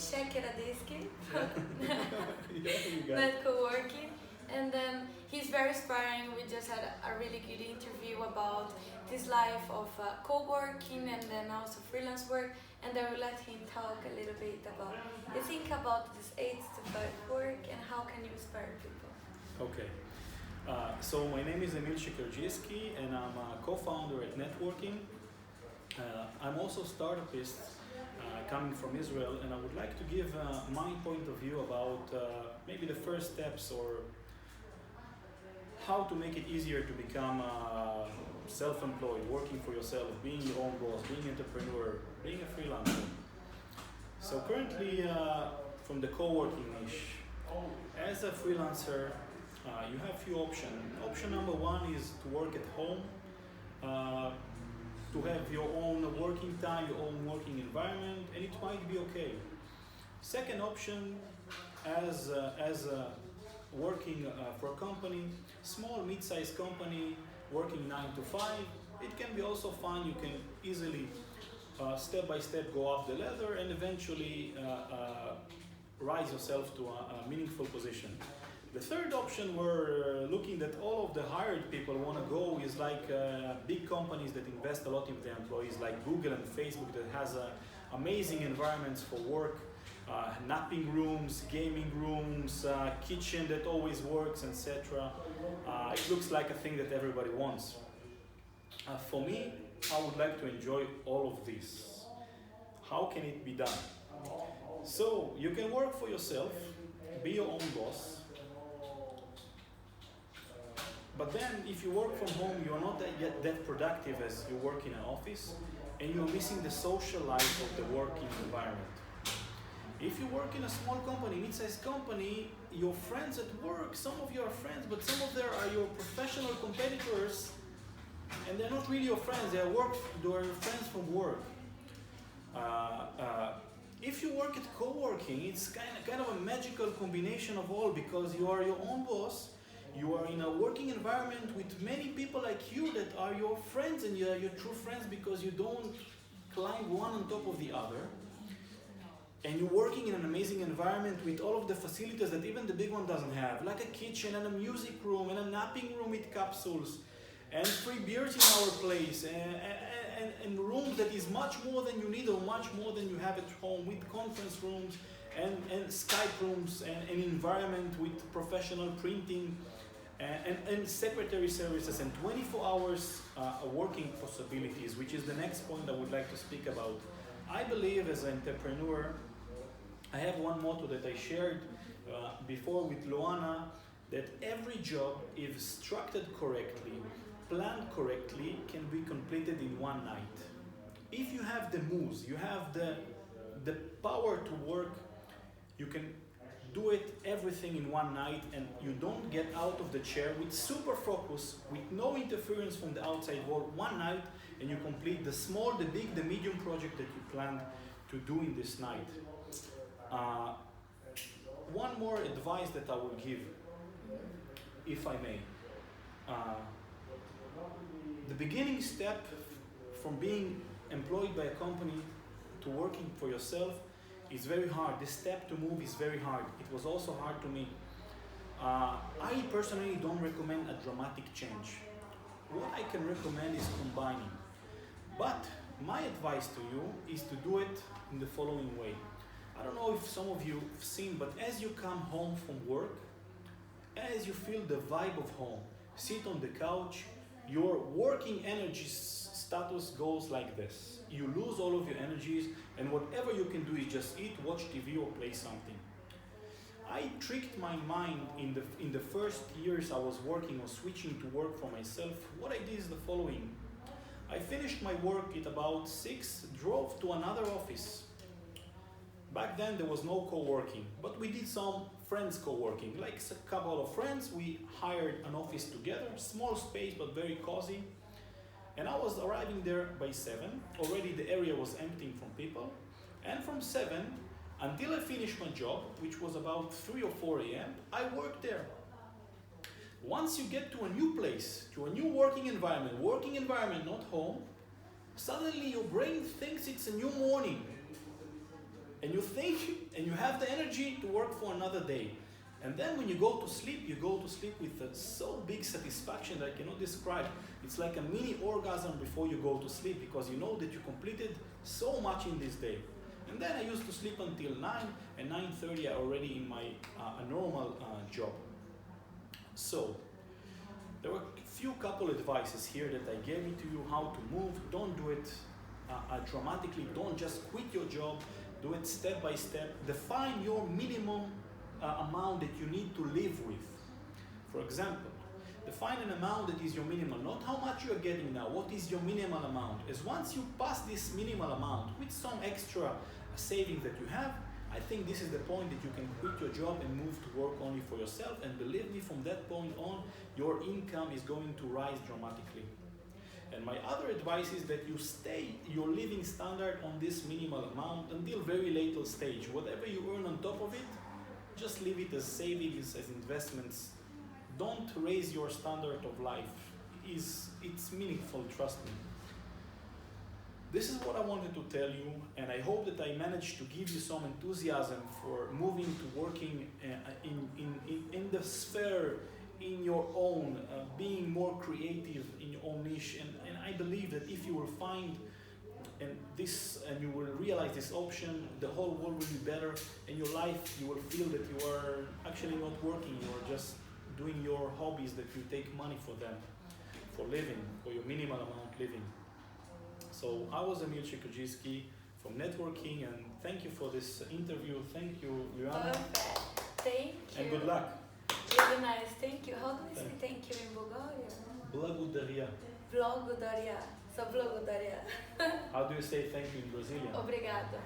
Shekerdzhiiski from Yeah, NetWorking, and he's very inspiring. We just had a really good interview about this life of co-working and then also freelance work, and I will let him talk a little bit about you think about this 8 to 5 work and how can you inspire people. Okay. So my name is Emil Shekerdzhiiski and I'm a co-founder at NetWorking. I'm also a startupist coming from Israel, and I would like to give my point of view about maybe the first steps or how to make it easier to become self-employed, working for yourself, being your own boss, being an entrepreneur, being a freelancer. So currently from the co-working niche, as a freelancer, you have few options. Option number one is to work at home, to have your own working time, your own working environment, and it might be okay. Second option, as working for a company, small, mid-sized company, working 9 to 5, it can be also fine. You can easily, step by step, go up the ladder and eventually rise yourself to a meaningful position. The third option we're looking that all of the hired people want to go is like big companies that invest a lot in their employees, like Google and Facebook, that has amazing environments for work, napping rooms, gaming rooms, kitchen that always works, etc. It looks like a thing that everybody wants. For me, I would like to enjoy all of this. How can it be done? So you can work for yourself, be your own boss. But then, if you work from home, you're not yet that productive as you work in an office, and you're missing the social life of the working environment. If you work in a small company, mid-sized company, your friends at work, some of you are friends, but some of them are your professional competitors, and they're not really your friends. They are your friends from work. If you work at co-working, it's kind of a magical combination of all, because you are your own boss. You are in a working environment with many people like you that are your friends, and you are your true friends because you don't climb one on top of the other. And you're working in an amazing environment with all of the facilities that even the big one doesn't have, like a kitchen and a music room and a napping room with capsules and free beers in our place and rooms that is much more than you need or much more than you have at home, with conference rooms and Skype rooms and an environment with professional printing and secretary services and 24 hours working possibilities, which is the next point I would like to speak about. I believe as an entrepreneur, I have one motto that I shared before with Luana, that every job, if structured correctly, planned correctly, can be completed in one night. If you have the moves, you have the power to work, you can do it everything in one night, and you don't get out of the chair, with super focus, with no interference from the outside world, one night, and you complete the small, the big, the medium project that you planned to do in this night. One more advice that I will give, if I may. The beginning step from being employed by a company to working for yourself is very hard. This step to move is very hard. It was also hard to me. I personally don't recommend a dramatic change. What I can recommend is combining. But my advice to you is to do it in the following way. I don't know if some of you have seen, but as you come home from work, as you feel the vibe of home, sit on the couch, your working energy status goes like this. You lose all of your energies, and whatever you can do is just eat, watch TV, or play something. I tricked my mind in the first years I was working or switching to work for myself. What I did is the following. I finished my work at about 6, drove to another office. Back then there was no co-working, but we did some friends co-working, like a couple of friends. We hired an office together, small space but very cozy. And I was arriving there by 7. Already the area was emptying from people. And from 7 until I finished my job, which was about 3 or 4 a.m., I worked there. Once you get to a new place, to a new working environment, not home, suddenly your brain thinks it's a new morning. and you think, and you have the energy to work for another day. And then when you go to sleep with so big satisfaction that I cannot describe. It's like a mini orgasm before you go to sleep, because you know that you completed so much in this day. And then I used to sleep until 9, and 9:30 I'm already in my a normal job. So there were a few couple advices here that I gave to you how to move. Don't do it dramatically. Don't just quit your job. Do it step by step. Define your minimum amount that you need to live with. For example, define an amount that is your minimum, not how much you are getting now. What is your minimal amount? As once you pass this minimal amount with some extra savings that you have, I think this is the point that you can quit your job and move to work only for yourself. And believe me, from that point on, your income is going to rise dramatically. And my other advice is that you stay your living standard on this minimal amount until very later stage. Whatever you earn on top of it, just leave it as savings, as investments. Don't raise your standard of life. It's meaningful, trust me. This is what I wanted to tell you, and I hope that I managed to give you some enthusiasm for moving to working in the sphere, in your own, being more creative in your own niche. And I believe that if you will find and you will realize this option, the whole world will be better, and your life, you will feel that you are actually not working, you are just doing your hobbies that you take money for them, for living, for your minimal amount living. So I was Emil Shekerdzhiiski from NetWorking, and thank you for this interview. Thank you, Liana. Perfect. Thank you. And good luck. Really nice. Thank you. How do we say thank you in Bulgaria? Blagodaria. Blagodaria. So blagodaria. How do you say thank you in Brazilian? Obrigado.